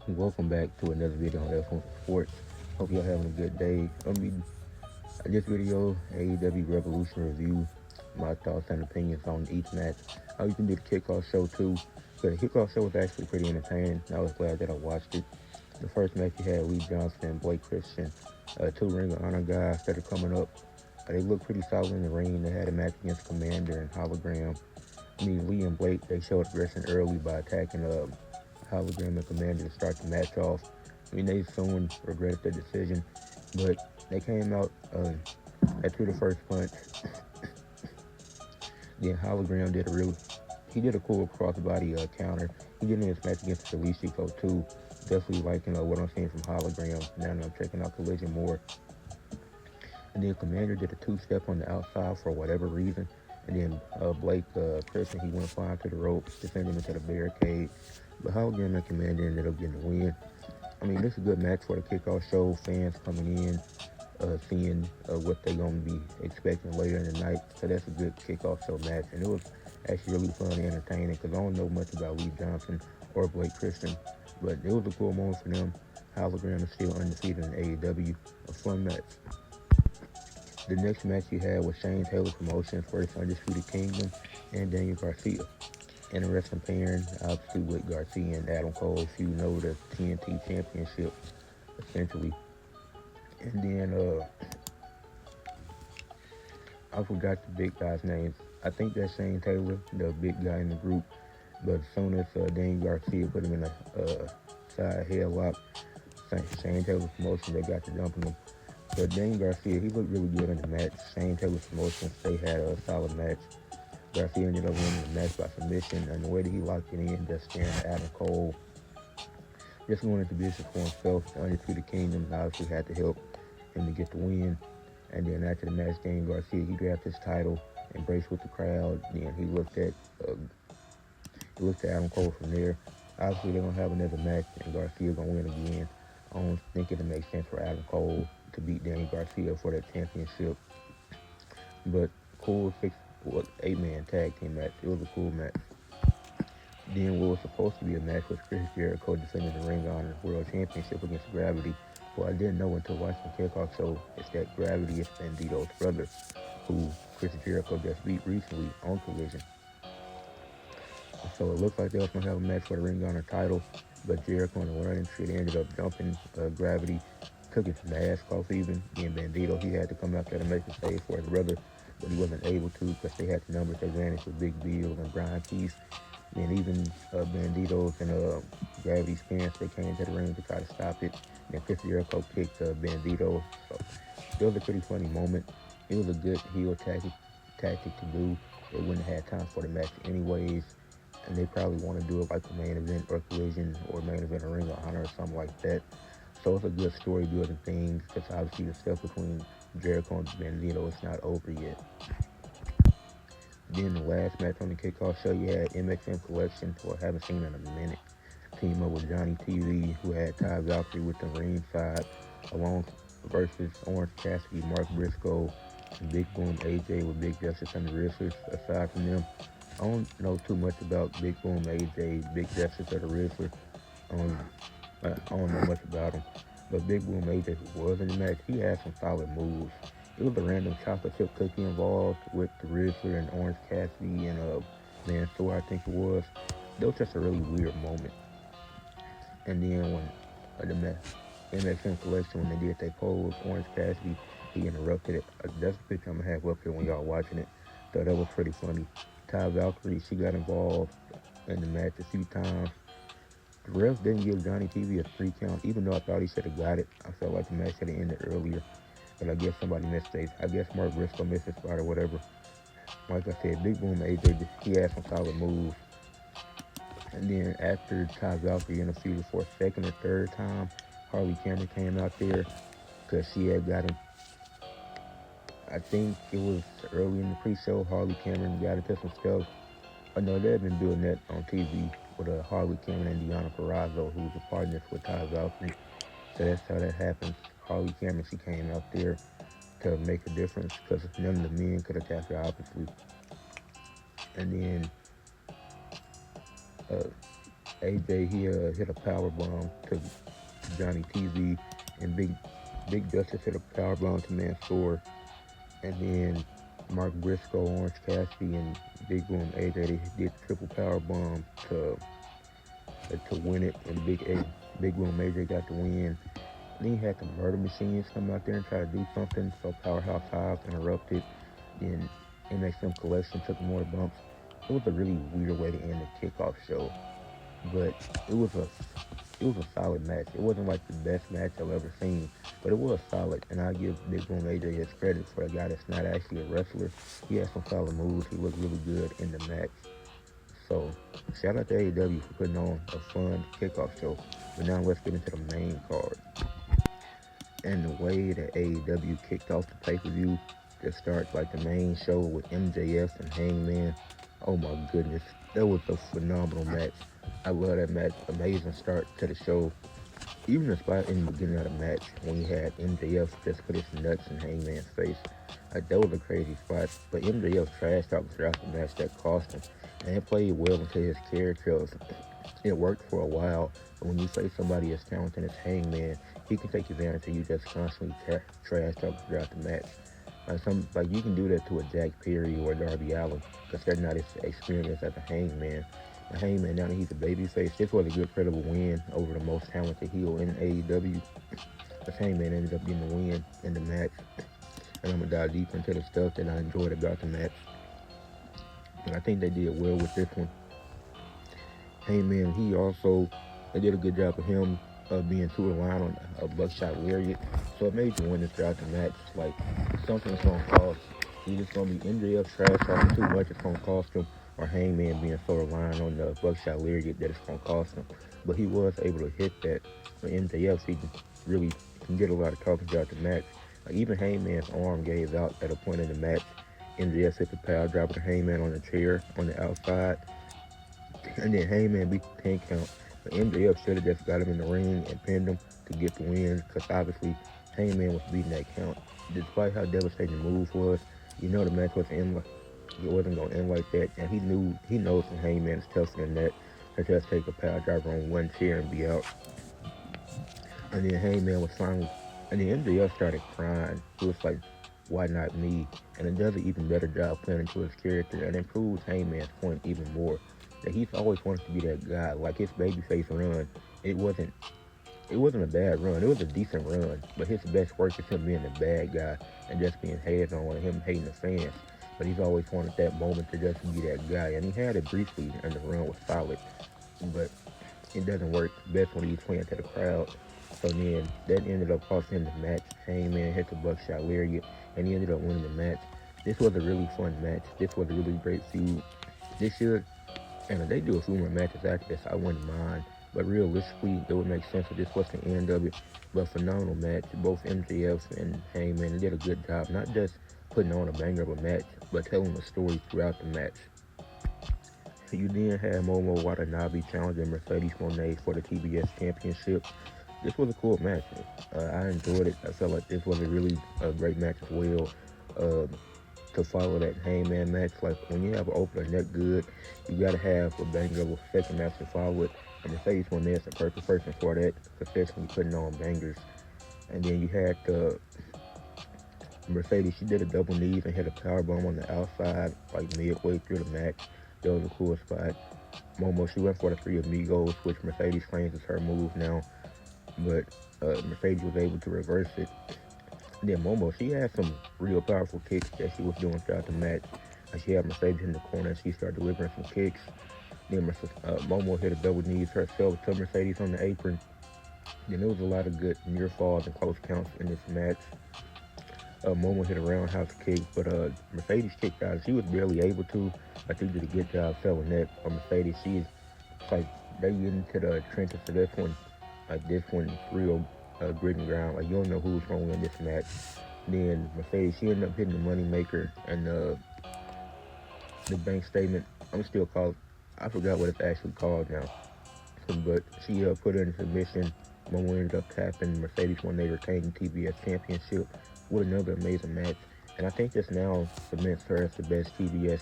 Welcome back to another video on F1 Sports. Hope y'all having a good day. This video, AEW Revolution review, my thoughts and opinions on each match. How you can do the kickoff show too. But the kickoff show was actually pretty entertaining. I was glad that I watched it. The first match you had Lee Johnson and Blake Christian, two Ring of Honor guys that are coming up. They look pretty solid in the ring. They had a match against Commander and Hologram. Lee and Blake, they showed aggression early by attacking Hologram and Commander to start the match off. They soon regretted their decision, but they came out after the first punch. Then Hologram did a cool crossbody counter. He did in his match against Felicio too. Definitely liking what I'm seeing from Hologram. Now that I'm checking out Collision more. And then Commander did a two-step on the outside for whatever reason. And then Blake Christian, he went flying to the ropes to send him into the barricade. But Hologram and Commander ended up getting the win. This is a good match for the kickoff show. Fans coming in, seeing what they're going to be expecting later in the night. So that's a good kickoff show match. And it was actually really fun and entertaining because I don't know much about Lee Johnson or Blake Christian. But it was a cool moment for them. Hologram is still undefeated in AEW. A fun match. The next match you had was Shane Taylor Promotions versus Undisputed Kingdom and Daniel Garcia. Interesting pairing, obviously, with Garcia and Adam Cole, feuding over the TNT Championship, essentially. And then, I forgot the big guy's name. I think that's Shane Taylor, the big guy in the group. But as soon as Daniel Garcia put him in a side headlock, Shane Taylor Promotions, they got to dumping him. But Daniel Garcia, he looked really good in the match. Shane Taylor Promotions, they had a solid match. Garcia ended up winning the match by submission, and the way that he locked it in, just staring at Adam Cole, just wanted to business for himself. The Undisputed Kingdom obviously had to help him to get the win. And then after the match, Daniel Garcia, he grabbed his title, embraced with the crowd. Then he looked at Adam Cole from there. Obviously, they're gonna have another match, and Garcia gonna win again. I don't think it'll make sense for Adam Cole to beat Daniel Garcia for that championship. But cool 8-man tag team match. It was a cool match. Then what was supposed to be a match was Chris Jericho defending the Ring of Honor World Championship against Gravity. What I didn't know until watching the kickoff show is that Gravity is Bandito's brother, who Chris Jericho just beat recently on Collision. So it looks like they was going to have a match for the Ring of Honor title, but Jericho in the running shit ended up jumping Gravity, took his mask off even. Then Bandito, he had to come out there to make a save for his brother, but he wasn't able to because they had the numbers advantage with Big Bill and Brian Keith. And even Bandito's and Gravity's parents, they came to the ring to try to stop it. And Chris Jericho kicked Bandito. So it was a pretty funny moment. It was a good heel tactic to do. They wouldn't have had time for the match anyways. And they probably want to do it like a main event or Collision or main event or Ring of Honor or something like that. So it's a good story building thing because obviously the stuff between Jericho and Bandito is not over yet. Then the last match on the kickoff show, you had MXM Collection, who I haven't seen in a minute, team up with Johnny TV, who had Ty Valkyrie with the ringside, along versus Orange Cassidy, Mark Briscoe, and Big Boom AJ with Big Justice and the Riddlers. Aside from them, I don't know too much about Big Boom AJ, Big Justice, or the Riddler. I don't know much about him. But Big Boom AJ, who was in the match, he had some solid moves. It was a random chocolate chip cookie involved with the Riddler and Orange Cassidy and Mansoor, I think it was. That was just a really weird moment. And then when the MXM Collection, when they did their pose, Orange Cassidy, he interrupted it. That's the picture I'm going to have up here when y'all watching it. So that was pretty funny. Ty Valkyrie, she got involved in the match a few times. The refs didn't give Johnny TV a 3 count, even though I thought he should have got it. I felt like the match should have ended earlier. But I guess somebody missed it. I guess Mark Briscoe missed his spot or whatever. Like I said, Big Boom AJ, he had some solid moves. And then after Ty Valkyrie interfered for a second or third time, Harley Cameron came out there because she had gotten, I think it was early in the pre-show, Harley Cameron got into some stuff. I know they had been doing that on TV with Harley Cameron and Deonna Purrazzo, who's a partner with Ty Valkyrie. So that's how that happened. Harley Cameron, she came out there to make a difference because none of the men could attack her, obviously. And then AJ he hit a power bomb to Johnny TV, and Big Justice hit a power bomb to Mansoor, and then Mark Briscoe, Orange Cassidy, and Big Boom AJ they did triple power bomb to win it, and Big Boom AJ got the win. And then you had the Murder Machines come out there and try to do something, so Powerhouse Hobbs interrupted. Then MXM Collection took more bumps. It was a really weird way to end the kickoff show, but it was a it was a solid match. It wasn't like the best match I've ever seen, but it was solid. And I give Big Boom AJ his credit for a guy that's not actually a wrestler. He had some solid moves. He looked really good in the match. So shout out to AEW for putting on a fun kickoff show. But now let's get into the main card. And the way that AEW kicked off the pay-per-view to start like the main show with MJF and Hangman. Oh my goodness, that was a phenomenal match. I love that match. Amazing start to the show. Even the spot in the beginning of the match when he had MJF just put his nuts in Hangman's face. Like, that was a crazy spot. But MJF trash talked throughout the match that cost him. And it played well into his character. It worked for a while. But when you face somebody as talented as Hangman, he can take advantage of you just constantly trash talking throughout the match. Like you can do that to a Jack Perry or Darby Allin because they're not as experienced as a Hangman. The Hangman, now that he's a babyface, this was a good credible win over the most talented heel in AEW. Because Hangman ended up getting the win in the match. And I'm going to dive deeper into the stuff that I enjoyed about the match. And I think they did well with this one. Hangman, they did a good job of him being to the line on a buckshot lariat. So it made you win throughout the match. Like, something's going to cost. Either it's going to be MJF trash talking too much, it's going to cost him, or Hangman being so reliant on the buckshot lariat that it's going to cost him. But he was able to hit that. For MJF, he can get a lot of talking throughout the match. Like, even Hangman's arm gave out at a point in the match. MJF hit the power driver to Hangman on the chair on the outside. And then Hangman beat the 10 count. But MJF should have just got him in the ring and pinned him to get the win, because obviously Hangman was beating that count. Despite how devastating the move was, you know the match wasn't going to end like that. And he knows that Hangman is tougher than that. To just take a power driver on one chair and be out. And then Hangman was finally, and then MJF started crying. He was like, why not me? And it does an even better job playing into his character and improves Hangman's point even more. That he's always wanted to be that guy. Like, his babyface run, it wasn't a bad run. It was a decent run, but his best work is him being the bad guy and just being hated on and him hating the fans. But he's always wanted that moment to just be that guy, and he had it briefly, and the run was solid. But it doesn't work best when he's playing to the crowd. So then that ended up costing him the match. Hangman hit the buckshot lariat, and he ended up winning the match. This was a really fun match. This was a really great feud. This year, and if they do a few more matches after this, I wouldn't mind. But realistically, it would make sense if this was the end of it. But phenomenal match. Both MJF and Hangman did a good job, not just putting on a banger of a match, but telling a story throughout the match. You then had Momo Watanabe challenging Mercedes Moné for the TBS Championship. This was a cool match. I enjoyed it. I felt like this was a really great match as well. To follow that Hangman match, like when you have an opener that good, you gotta have a banger of a second match to follow it. And Mercedes Moné is the perfect person for that, especially putting on bangers. And then you had Mercedes, she did a double knees and hit a powerbomb on the outside, like midway through the match. That was a cool spot. Momo, she went for the Three Amigos, which Mercedes claims is her move now, but Mercedes was able to reverse it. And then Momo, she had some real powerful kicks that she was doing throughout the match. She had Mercedes in the corner and she started delivering some kicks. Then Momo hit a double knees herself to Mercedes on the apron. Then there was a lot of good near falls and close counts in this match. Momo hit a roundhouse kick, but Mercedes kicked out. She was barely able to. I think did a good job selling that. Mercedes, she's like, they get into the trenches of this one. Like, this one, real grit and ground. Like, you don't know who's going to win this match. Then Mercedes, she ended up hitting the money maker and the bank statement. I'm still called, I forgot what it's actually called now. But she put her in submission. Momo ended up tapping Mercedes when they retained the TBS Championship with another amazing match. And I think this now cements her as the best TBS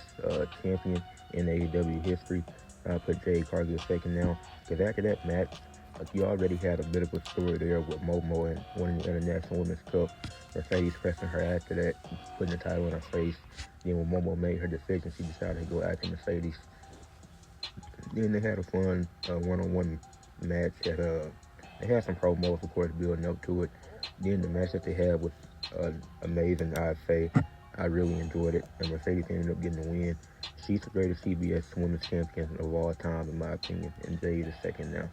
champion in AEW history. I put Jade Cargill second now, because after that match, like you already had a bit of a story there with Momo and winning the International Women's Cup. Mercedes pressing her after that, putting the title in her face. Then when Momo made her decision, she decided to go after Mercedes. Then they had a fun one-on-one match they had some promos, of course, building up to it. Then the match that they had was amazing, I'd say. I really enjoyed it, and Mercedes ended up getting the win. She's the greatest CBS Women's Champion of all time, in my opinion, and Jade is second now.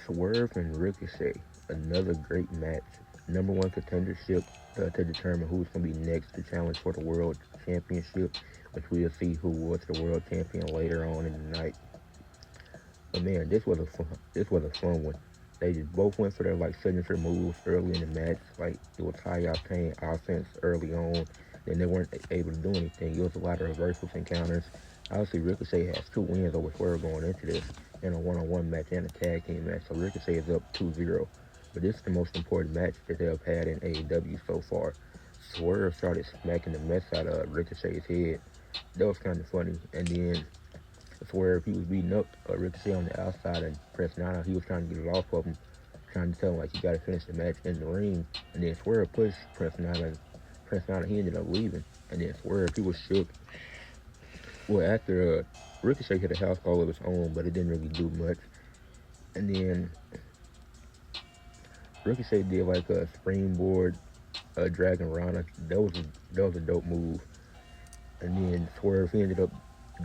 Swerve and Ricochet, another great match. Number one contendership to determine who's going to be next to challenge for the World Championship, which we'll see who was the World Champion later on in the night. But man, this was a fun one. They just both went for their like signature moves early in the match. Like it was high octane offense early on. Then they weren't able to do anything. It was a lot of reversals and counters. Obviously, Ricochet has 2 wins over Swerve going into this in a one-on-one match and a tag team match. So Ricochet is up 2-0. But this is the most important match that they've had in AEW so far. Swerve started smacking the mess out of Ricochet's head. That was kind of funny. And then Swerve, he was beating up Ricochet on the outside, and Prince Nana, he was trying to get it off of him, trying to tell him like you got to finish the match in the ring. And then Swerve pushed Prince Nana, and Prince Nana, he ended up leaving. And then Swerve, he was shook. Well, after Ricochet hit a house call of his own, but it didn't really do much. And then Ricochet did like a springboard Dragon Rana. That was a dope move. And then Swerve, he ended up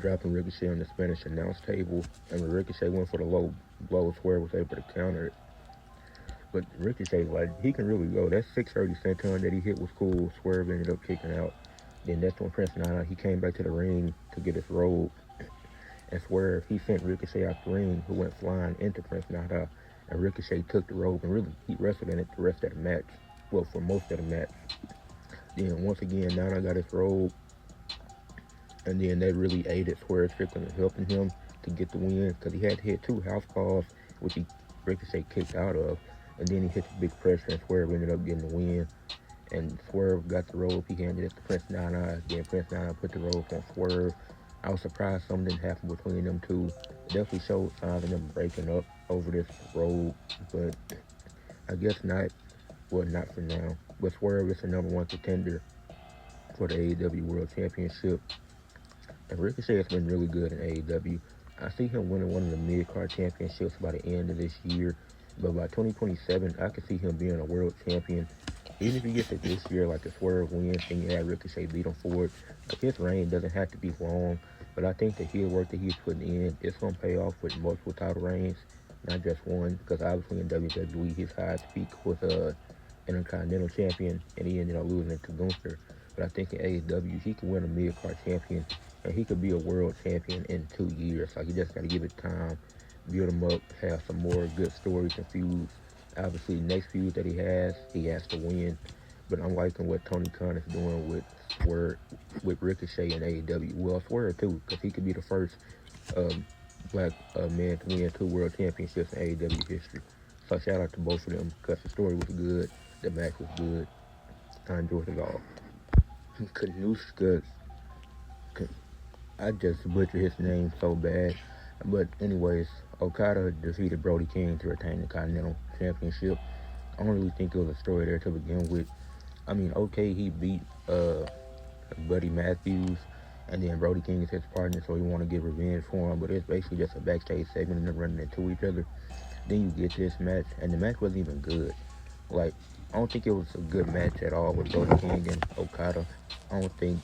dropping Ricochet on the Spanish announce table. And when Ricochet went for the low blow, Swerve was able to counter it. But Ricochet, like, he can really go. That 630 senton that he hit was cool. Swerve ended up kicking out. Then that's when Prince Nana, he came back to the ring to get his robe. And Swerve, he sent Ricochet out the ring, who went flying into Prince Nana. And Ricochet took the robe and really, he wrestled in it the rest of the match. Well, for most of the match. Then once again, Nana got his robe. And then that really aided Swerve Strickland in helping him to get the win, because he had to hit 2 house calls, which Ricochet kicked out of. And then he hit the big pressure, and Swerve ended up getting the win. And Swerve got the rope. He handed it to Prince Nana. Then Prince Nana put the rope on Swerve. I was surprised something didn't happen between them two. It definitely showed signs of them breaking up over this road, but I guess not. Well, not for now. But Swerve is the number one contender for the AEW World Championship. And Ricochet has been really good in AEW. I see him winning one of the mid-card championships by the end of this year. But by 2027, I could see him being a world champion. Even if he gets it this year, like a Swerve win, and you have Ricochet beat him for it, like his reign doesn't have to be long. But I think the heel work that he's putting in, it's going to pay off with multiple title reigns, not just one. Because obviously in WWE, his highest peak was Intercontinental Champion, and he ended up losing it to Gunther. But I think in AEW, he can win a mid-card champion, and he could be a world champion in 2 years. Like, you just got to give it time, build him up, have some more good stories and feuds. Obviously, the next feud that he has to win. But I'm liking what Tony Khan is doing with Swerve, with Ricochet and AEW. Well, Swerve too, because he could be the first black man to win 2 world championships in AEW history. So shout out to both of them, because the story was good, the match was good. I enjoyed it all. Kanuska, I just butchered his name so bad. But anyways, Okada defeated Brody King to retain the Continental Championship. I don't really think it was a story there to begin with. I mean, okay, he beat Buddy Matthews, and then Brody King is his partner, so he want to get revenge for him. But it's basically just a backstage segment and them running into each other. Then you get this match, and the match wasn't even good. Like, I don't think it was a good match at all with Brody King and Okada. I don't think,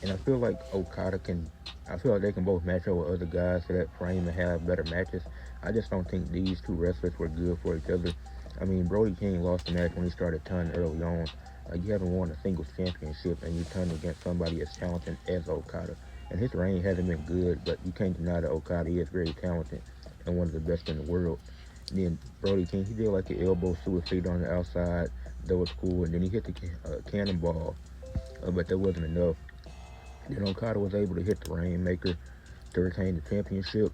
and I feel like I feel like they can both match up with other guys to that frame and have better matches. I just don't think these two wrestlers were good for each other. I mean, Brody King lost the match when he started turning early on. Like, you haven't won a singles championship and you turn against somebody as talented as Okada. And his reign hasn't been good, but you can't deny that Okada is very talented and one of the best in the world. And then Brody King, he did like an elbow suicide on the outside. That was cool. And then he hit the cannonball, but that wasn't enough. Then Okada was able to hit the Rainmaker to retain the championship.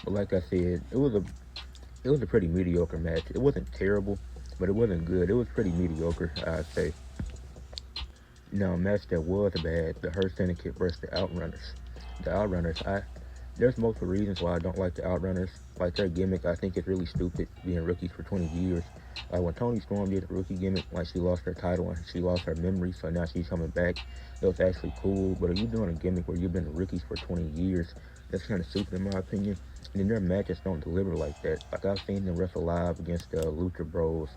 But like I said, it was a pretty mediocre match. It wasn't terrible, but it wasn't good. It was pretty mediocre, I'd say. Now, a match that was bad, the Hurt Syndicate versus the Outrunners. The Outrunners, there's multiple reasons why I don't like the Outrunners. Like their gimmick, I think it's really stupid, being rookies for 20 years. Like when Toni Storm did the rookie gimmick, like she lost her title and she lost her memory, so now she's coming back. It was actually cool, but if you're doing a gimmick where you've been rookies for 20 years, that's kind of stupid in my opinion. And then their matches don't deliver like that. Like I've seen them wrestle live against the Lucha Bros,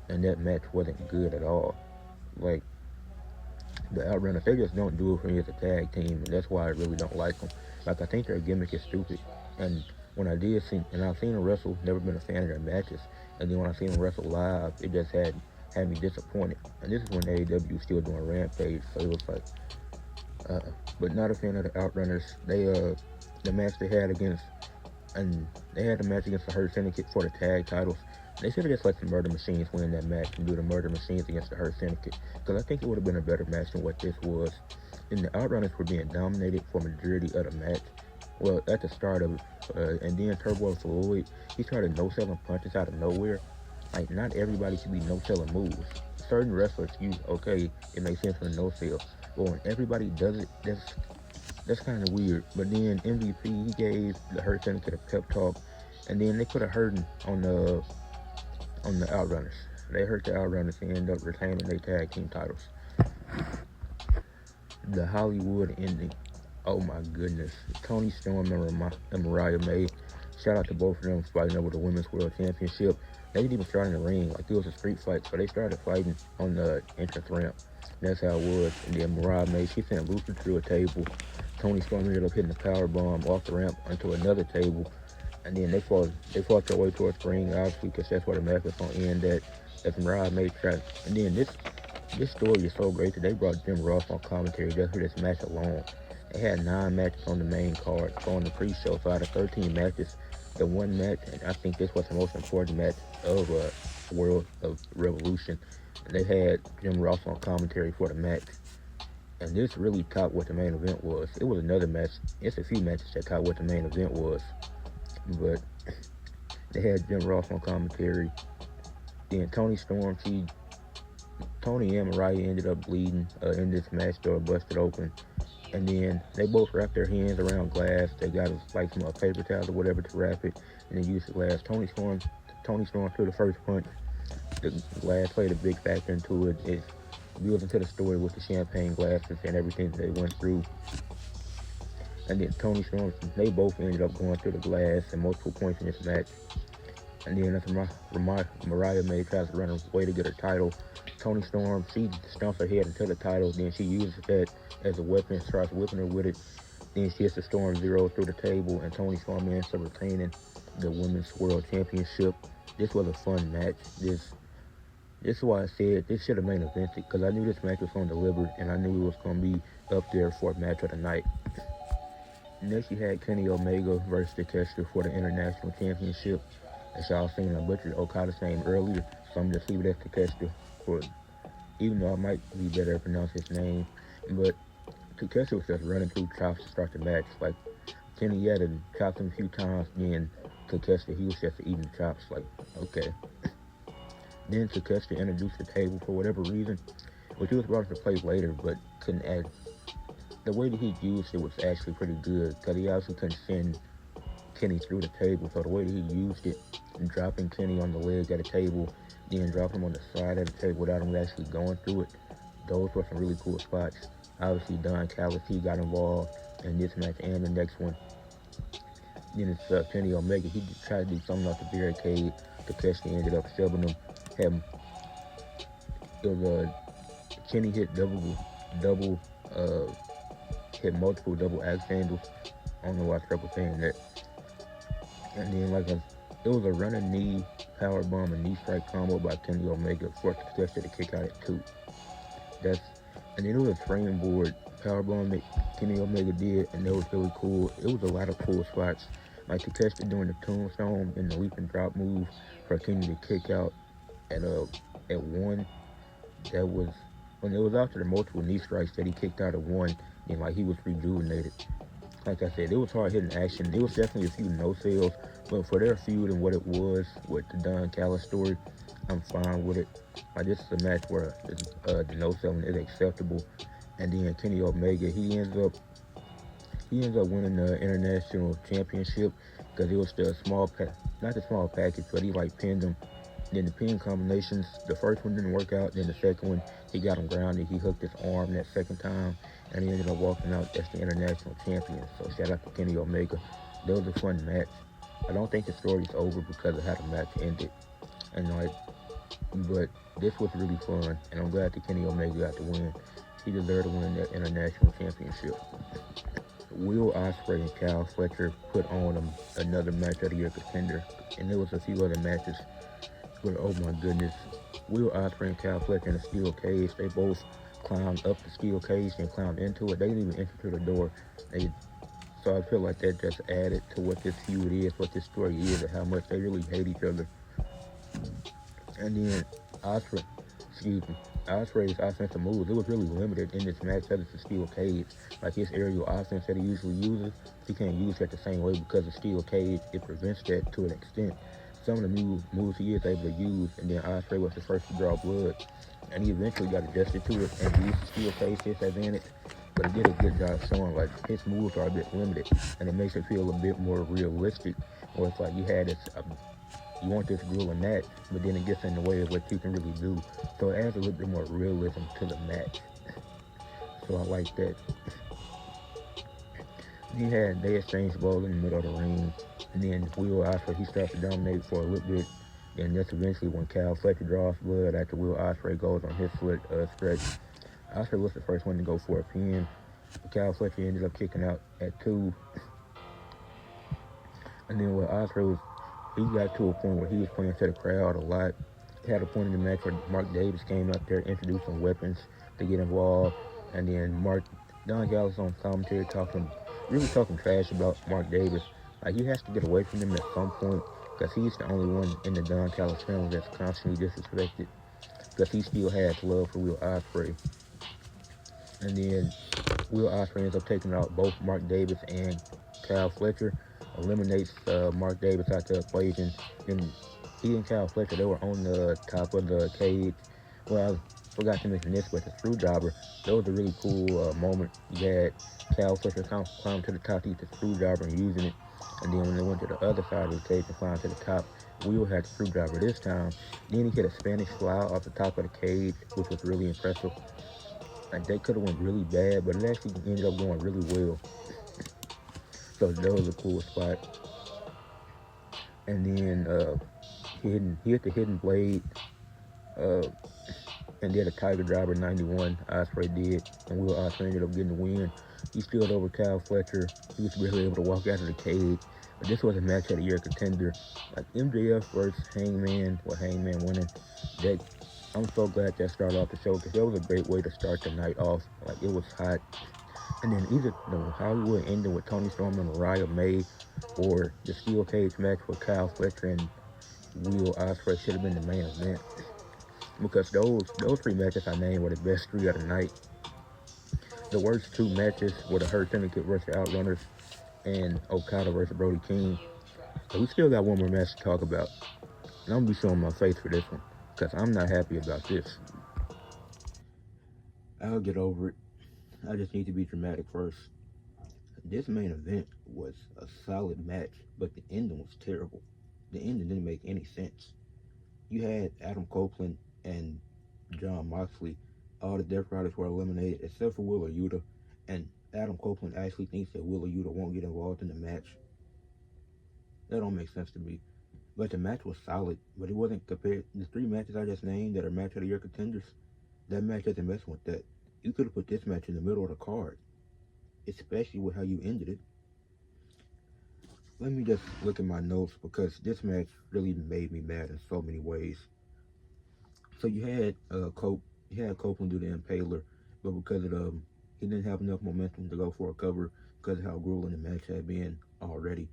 and that match wasn't good at all. Like the Outrunners, they just don't do it for me as a tag team, and that's why I really don't like them. Like I think their gimmick is stupid, and when I did see, and I've seen them wrestle, never been a fan of their matches, and then when I seen them wrestle live, it just had me disappointed. And this is when AEW was still doing Rampage, so it was like, uh, but not a fan of the Outrunners. The match they had against, and they had a match against the Hurt Syndicate for the tag titles. They should have just let the Murder Machines win that match and do the Murder Machines against the Hurt Syndicate, because I think it would have been a better match than what this was. And the Outrunners were being dominated for majority of the match. Well, at the start of it, and then Turbo Floyd, he started no-selling punches out of nowhere. Like, not everybody should be no-selling moves. Certain wrestlers, okay, it makes sense for a no-sell. But when everybody does it, that's kind of weird. But then MVP, he gave the Hurt Syndicate a pep talk, and then they put a hurting on the Outrunners. They hurt the Outrunners and end up retaining their tag team titles. The Hollywood ending. Oh my goodness. Toni Storm and Mariah May. Shout out to both of them fighting over the Women's World Championship. They didn't even start in the ring. Like it was a street fight. So they started fighting on the entrance ramp. That's how it was. And then Mariah May, she sent Luther through a table. Toni Storm ended up hitting the power bomb off the ramp onto another table. And then they fought their way towards the ring, obviously, because that's where the match was going to end at. That's Mariah May tried. And then this story is so great that they brought Jim Ross on commentary just for this match alone. They had 9 matches on the main card, so on the pre-show. So out of 13 matches, the one match, and I think this was the most important match of World of Revolution. And they had Jim Ross on commentary for the match. And this really topped what the main event was. It was another match. It's a few matches that topped what the main event was. But they had Jim Ross on commentary. Then Toni Storm, Toni and Mariah ended up bleeding in this match. Door busted open, and then they both wrapped their hands around glass. They got like some paper towels or whatever to wrap it, and they used the glass. Toni Storm threw the first punch. The glass played a big factor into it. It builds into the story with the champagne glasses and everything that they went through. And then Toni Storm, they both ended up going through the glass at multiple points in this match. And then as Mariah May tries to run away to get her title, Toni Storm, she stomps her head into the title. Then she uses that as a weapon, starts whipping her with it. Then she hits the Storm Zero through the table, and Toni Storm ends up retaining the Women's World Championship. This was a fun match. This is why I said this should have main evented, because I knew this match was going to deliver, and I knew it was going to be up there for a match of the night. Next, you had Kenny Omega versus Takeshita for the International Championship. As y'all seen, I butchered Okada's name earlier, so I'm just leave it as Takeshita, even though I might be better at pronouncing his name. But Takeshita was just running through chops to start the match. Like, Kenny had to chop him a few times, then Takeshita, he was just eating the chops. Like, okay. Then Takeshita introduced the table for whatever reason, which he was brought into play later, but couldn't add. The way that he used it was actually pretty good, because he also couldn't send Kenny through the table. So the way that he used it, dropping Kenny on the leg at a table, then dropping him on the side of the table without him actually going through it, those were some really cool spots. Obviously, Don Callis, he got involved in this match and the next one. Then it's Kenny Omega. He tried to do something off the barricade. Takeshita ended up shoving him. It was Kenny hit hit multiple double axe handles. I don't know why I struggled saying that. And then it was a running knee power bomb and knee strike combo by Kenny Omega, forced Takeshita to kick out at 2. And then it was a springboard power bomb that Kenny Omega did, and that was really cool. It was a lot of cool spots, like Takeshita doing the tombstone and the leap and drop move for Kenny to kick out at 1. That was when it was after the multiple knee strikes that he kicked out at 1, and he was rejuvenated. Like I said, it was hard hitting action. It was definitely a few no sales, but for their feud and what it was with the Don Callis story, I'm fine with it. Like this is a match where the no selling is acceptable. And then Kenny Omega, he ends up winning the international championship because it was the not the small package, but he like pinned him. Then the pin combinations, the first one didn't work out. Then the second one, he got him grounded. He hooked his arm that second time, and he ended up walking out as the international champion. So shout out to Kenny Omega. That was a fun match. I don't think the story's over because of how the match ended, and like, but this was really fun, and I'm glad that Kenny Omega got to win. He deserved to win that international championship. Will Ospreay and Kyle Fletcher put on another match of the year contender, and there was a few other matches. But oh my goodness, Will Ospreay and Kyle Fletcher in a steel cage. They both climbed up the steel cage and climbed into it. They didn't even enter through the door. So I feel like that just added to what this feud is, what this story is, and how much they really hate each other. And then Ospreay, excuse me, Ospreay's offensive moves, it was really limited in this match because it's a steel cage. Like his aerial offense that he usually uses, he can't use that the same way because the steel cage, it prevents that to an extent. Some of the new moves he is able to use, and then Ospreay was the first to draw blood, and he eventually got adjusted to it and used the steel cage to his advantage. But he did a good job showing like his moves are a bit limited, and it makes it feel a bit more realistic. Or it's like you want this grueling match, but then it gets in the way of what you can really do. So it adds a little bit more realism to the match. So I like that. They exchanged balls in the middle of the ring, and then Will Ospreay, he starts to dominate for a little bit. And that's eventually when Kyle Fletcher draws blood after Will Ospreay goes on his foot stretch. Ospreay was the first one to go for a pin. But Kyle Fletcher ended up kicking out at 2. And then with Ospreay he got to a point where he was playing to the crowd a lot. He had a point in the match where Mark Davis came out there, introduced some weapons to get involved, and then Don Callis on commentary really talking trash about Mark Davis. Like he has to get away from him at some point because he's the only one in the Don Callis family that's constantly disrespected because he still has love for Will Ospreay. And then Will Ospreay ends up taking out both Mark Davis and Kyle Fletcher, eliminates Mark Davis out the equation. Then he and Kyle Fletcher, they were on the top of the cage. Well, I forgot to mention this, but the screwdriver, that was a really cool moment. You had Kyle Fletcher climb to the top to use the screwdriver and using it. And then when they went to the other side of the cage and climbed to the top, Will had the screwdriver this time. Then he hit a Spanish fly off the top of the cage, which was really impressive. Like they could have went really bad, but it actually ended up going really well. So that was a cool spot. And then he hit the hidden blade, uh, and did a Tiger Driver 91. Ospreay did, and Will Ospreay ended up getting the win. He stood over Kyle Fletcher. He was really able to walk out of the cage. But this was a match of the year contender. Like MJF versus Hangman, with Hangman winning. That I'm so glad that started off the show because that was a great way to start the night off. Like it was hot. And then either the Hollywood ending with Tony Storm and Mariah May, or the steel cage match with Kyle Fletcher and Will Ospreay should have been the main event. Because those 3 matches I named were the best 3 of the night. The worst 2 matches were the Hurt Syndicate versus Outrunners and Okada versus Brody King. But we still got one more match to talk about. And I'm gonna be showing my face for this one. Because I'm not happy about this. I'll get over it. I just need to be dramatic first. This main event was a solid match, but the ending was terrible. The ending didn't make any sense. You had Adam Copeland and John Moxley. All the Death Riders were eliminated except for Wheeler Yuta, and Adam Copeland actually thinks that Wheeler Yuta won't get involved in the match. That don't make sense to me. But the match was solid, but it wasn't compared. The 3 matches I just named that are match of the year contenders, that match doesn't mess with that. You could have put this match in the middle of the card, especially with how you ended it. Let me just look at my notes because this match really made me mad in so many ways. So you had Copeland do the impaler, but because of he didn't have enough momentum to go for a cover because of how grueling the match had been already.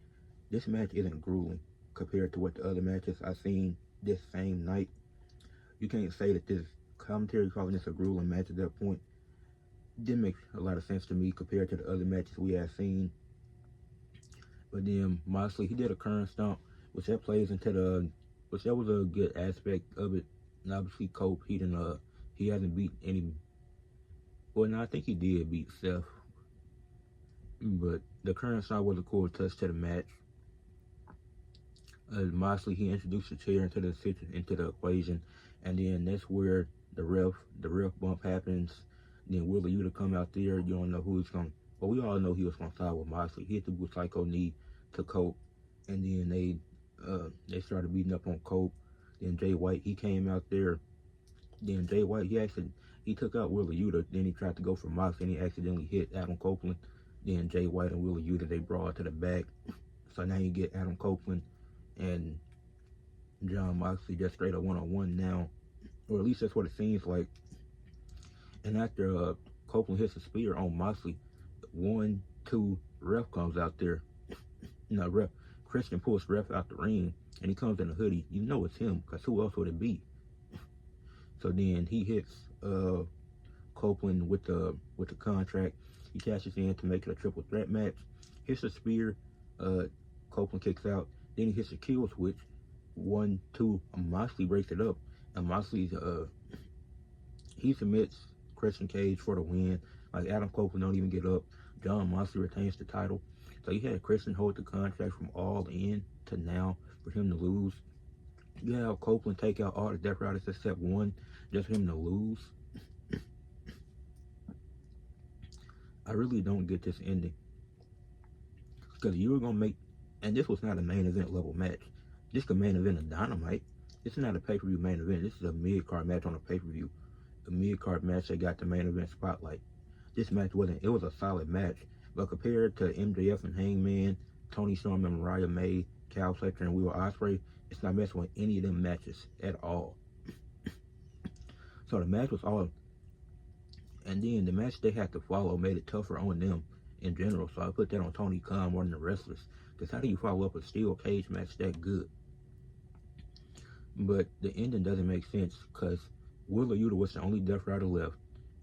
This match isn't grueling compared to what the other matches I've seen this same night. You can't say that this commentary calling this a grueling match at that point. It didn't make a lot of sense to me compared to the other matches we have seen. But then Moxley, he did a current stomp, which that plays into which that was a good aspect of it. And obviously, Cope, he hasn't beat any. Well, no, I think he did beat Seth, but the current stomp was a cool touch to the match. Moxley, he introduced the chair into the equation, and then that's where the ref bump happens. Then Wheeler Yuta come out there. You don't know who he's going. Well, we all know he was going to side with Moxley. He hit the Blue Psycho knee to Cope, and then they started beating up on Cope. Then Jay White, he came out there. Then Jay White, he took out Wheeler Yuta. Then he tried to go for Moxley, and he accidentally hit Adam Copeland. Then Jay White and Wheeler Yuta, they brought to the back. So now you get Adam Copeland and John Moxley just straight up one-on-one now, or at least that's what it seems like. And after Copeland hits a spear on Moxley, 1, 2, ref comes out there. Ref Christian pulls ref out the ring, and he comes in a hoodie. You know it's him, because who else would it be? So then he hits Copeland with the contract. He cashes in to make it a triple threat match. Hits a spear. Copeland kicks out. Then he hits a kill switch. 1, 2. Moxley breaks it up, and Moxley he submits Christian Cage for the win. Like Adam Copeland don't even get up. John Moxley retains the title. So you had Christian hold the contract from All In to now for him to lose. You have Copeland take out all the Death Riders except one, just for him to lose. I really don't get this ending. Because you were going to make, and this was not a main event level match. This is a main event of Dynamite. This is not a pay-per-view main event. This is a mid-card match on a pay-per-view. A mid-card match that got the main event spotlight. This match it was a solid match. But compared to MJF and Hangman, Tony Storm and Mariah May, Cal Fletcher and Will Ospreay, it's not messing with any of them matches at all. So the match was all, and then the match they had to follow made it tougher on them in general. So I put that on Tony Khan more than the wrestlers. Because how do you follow up a steel cage match that good? But the ending doesn't make sense because Wheeler Yuta was the only Death Rider left.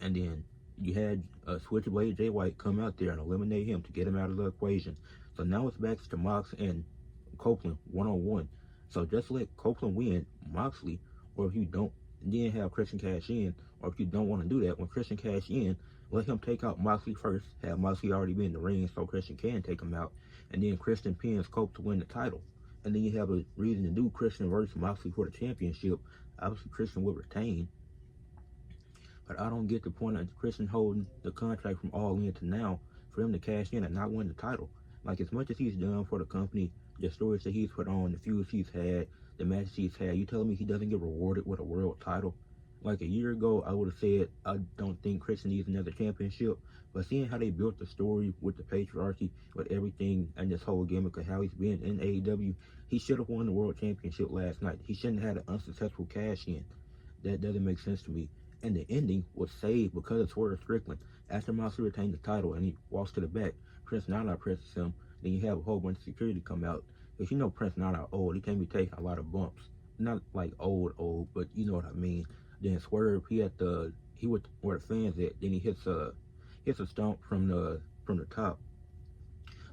And then you had Switchblade Jay White come out there and eliminate him to get him out of the equation. So now it's back to Mox and Copeland one-on-one. So just let Copeland win Moxley, or if you don't, then have Christian cash in, or if you don't want to do that, when Christian cash in, let him take out Moxley first, have Moxley already be in the ring so Christian can take him out, and then Christian pins Cope to win the title. And then you have a reason to do Christian versus Moxley for the championship. Obviously Christian will retain. But I don't get the point of Christian holding the contract from All In to now for him to cash in and not win the title. Like, as much as he's done for the company, the stories that he's put on, the feuds he's had, the matches he's had, you telling me he doesn't get rewarded with a world title? Like a year ago, I would have said, I don't think Christian needs another championship. But seeing how they built the story with the patriarchy, with everything, and this whole gimmick of how he's been in AEW, he should have won the world championship last night. He shouldn't have had an unsuccessful cash in. That doesn't make sense to me. And the ending was saved because of Swerve Strickland. After Moxley retained the title and he walks to the back, Prince Nana presses him. Then you have a whole bunch of security come out. Because you know Prince Nana old. He can't be taking a lot of bumps. Not like old, but you know what I mean. Then Swerve, he went where the fans at. Then he hits a stomp from the top.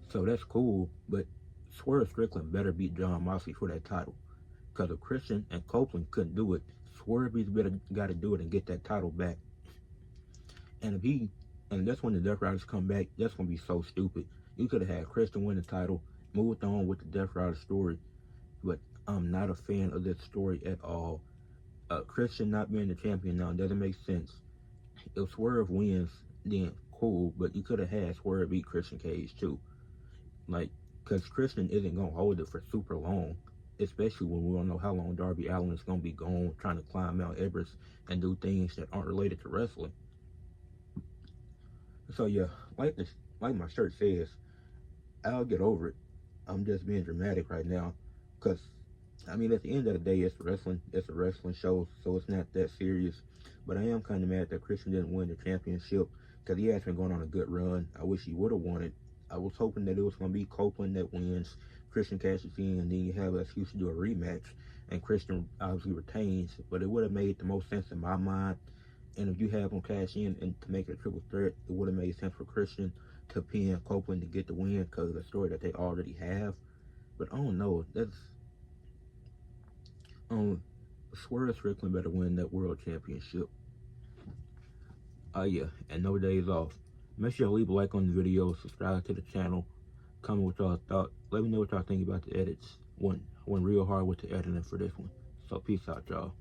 So that's cool. But Swerve Strickland better beat John Moxley for that title. Because if Christian and Copeland couldn't do it, Swerve's better got to do it and get that title back. And that's when the Death Riders come back. That's gonna be so stupid. You could have had Christian win the title, moved on with the Death Rider story. But I'm not a fan of this story at all. Christian not being the champion now doesn't make sense. If Swerve wins, then cool. But you could have had Swerve beat Christian Cage too. Like, because Christian isn't gonna hold it for super long. Especially when we don't know how long Darby Allin is going to be gone trying to climb Mount Everest and do things that aren't related to wrestling. So yeah, like my shirt says, I'll get over it. I'm just being dramatic right now. Because, I mean, at the end of the day, it's wrestling. It's a wrestling show, so it's not that serious. But I am kind of mad that Christian didn't win the championship because he has been going on a good run. I wish he would have won it. I was hoping that it was going to be Copeland that wins, Christian cashes in, and then you have an excuse to do a rematch, and Christian obviously retains. But it would have made the most sense in my mind. And if you have him cash in and to make it a triple threat, it would have made sense for Christian to pin Copeland to get the win because of the story that they already have. But I don't know. That's Swerve Strickland better win that world championship. Yeah, and no days off. Make sure you leave a like on the video, subscribe to the channel, comment what y'all thought. Let me know what y'all think about the edits. Went real hard with the editing for this one. So peace out, y'all.